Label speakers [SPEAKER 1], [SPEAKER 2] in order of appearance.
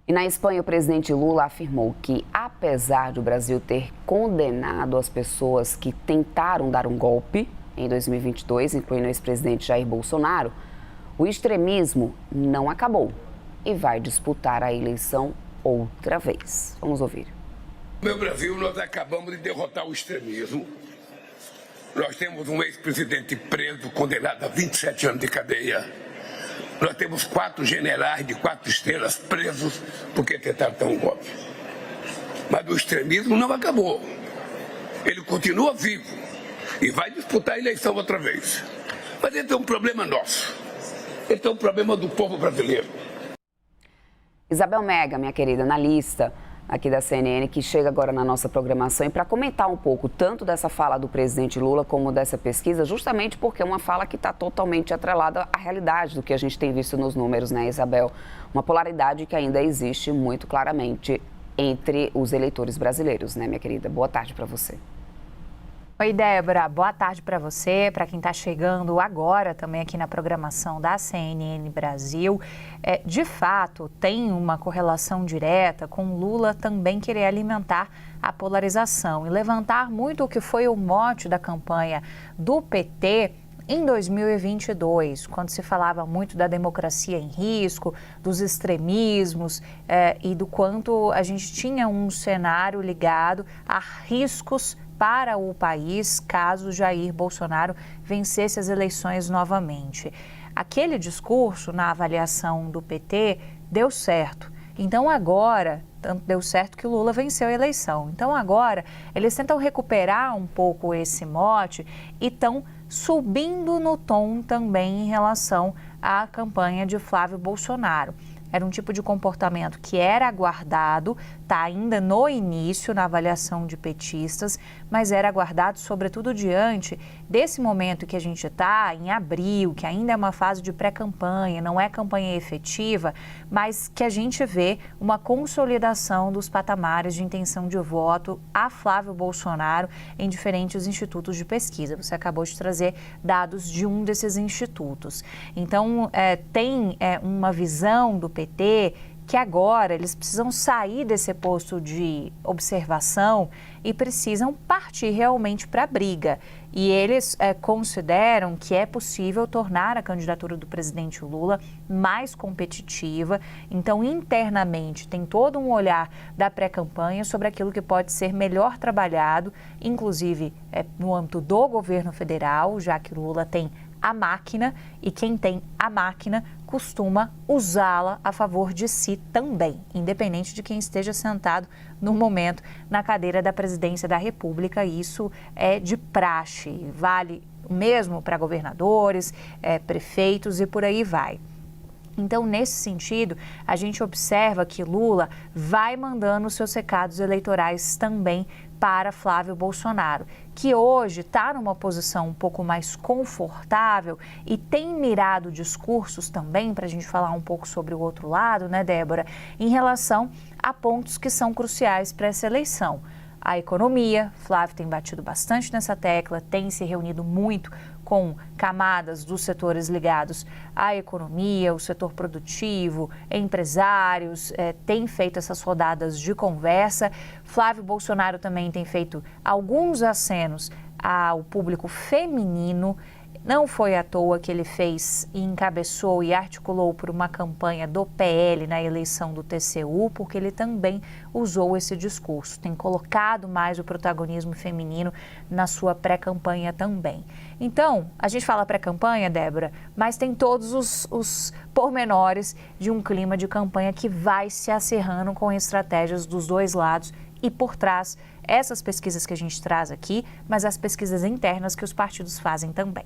[SPEAKER 1] E na Espanha, o presidente Lula afirmou que, apesar de o Brasil ter condenado as pessoas que tentaram dar um golpe em 2022, incluindo o ex-presidente Jair Bolsonaro, o extremismo não acabou e vai disputar a eleição outra vez. Vamos ouvir.
[SPEAKER 2] Meu Brasil, nós acabamos de derrotar o extremismo. Nós temos um ex-presidente preso, condenado a 27 anos de cadeia. Nós temos 4 generais de 4 estrelas presos porque tentaram dar um golpe. Mas o extremismo não acabou. Ele continua vivo e vai disputar a eleição outra vez. Mas esse é um problema nosso. Esse é um problema do povo brasileiro.
[SPEAKER 1] Isabel Mega, minha querida analista aqui da CNN, que chega agora na nossa programação e para comentar um pouco tanto dessa fala do presidente Lula como dessa pesquisa, justamente porque é uma fala que está totalmente atrelada à realidade do que a gente tem visto nos números, né, Isabel? Uma polaridade que ainda existe muito claramente entre os eleitores brasileiros, né, minha querida? Boa tarde para você.
[SPEAKER 3] Oi, Débora. Boa tarde para você, para quem está chegando agora também aqui na programação da CNN Brasil. De fato, tem uma correlação direta com Lula também querer alimentar a polarização e levantar muito o que foi o mote da campanha do PT em 2022, quando se falava muito da democracia em risco, dos extremismos e do quanto a gente tinha um cenário ligado a riscos para o país caso Jair Bolsonaro vencesse as eleições novamente. Aquele discurso, na avaliação do PT, deu certo. Então agora, tanto deu certo que o Lula venceu a eleição. Então agora, eles tentam recuperar um pouco esse mote e estão subindo no tom também em relação à campanha de Flávio Bolsonaro. Era um tipo de comportamento que era aguardado, está ainda no início na avaliação de petistas, mas era aguardado sobretudo diante desse momento que a gente está, em abril, que ainda é uma fase de pré-campanha, não é campanha efetiva, mas que a gente vê uma consolidação dos patamares de intenção de voto a Flávio Bolsonaro em diferentes institutos de pesquisa. Você acabou de trazer dados de um desses institutos. Então, tem uma visão do PT que agora eles precisam sair desse posto de observação e precisam partir realmente para a briga. E eles consideram que é possível tornar a candidatura do presidente Lula mais competitiva. Então, internamente, tem todo um olhar da pré-campanha sobre aquilo que pode ser melhor trabalhado, inclusive no âmbito do governo federal, já que Lula tem a máquina e quem tem a máquina costuma usá-la a favor de si também, independente de quem esteja sentado no momento na cadeira da presidência da República. Isso é de praxe, vale mesmo para governadores, prefeitos e por aí vai. Então, nesse sentido, a gente observa que Lula vai mandando seus recados eleitorais também para Flávio Bolsonaro, que hoje está numa posição um pouco mais confortável e tem mirado discursos também, para a gente falar um pouco sobre o outro lado, né, Débora, em relação a pontos que são cruciais para essa eleição. A economia, Flávio tem batido bastante nessa tecla, tem se reunido muito com camadas dos setores ligados à economia, o setor produtivo, empresários, tem feito essas rodadas de conversa. Flávio Bolsonaro também tem feito alguns acenos ao público feminino. Não foi à toa que ele fez e encabeçou e articulou por uma campanha do PL na eleição do TCU, porque ele também usou esse discurso, tem colocado mais o protagonismo feminino na sua pré-campanha também. Então, a gente fala pré-campanha, Débora, mas tem todos os pormenores de um clima de campanha que vai se acirrando com estratégias dos dois lados e por trás essas pesquisas que a gente traz aqui, mas as pesquisas internas que os partidos fazem também.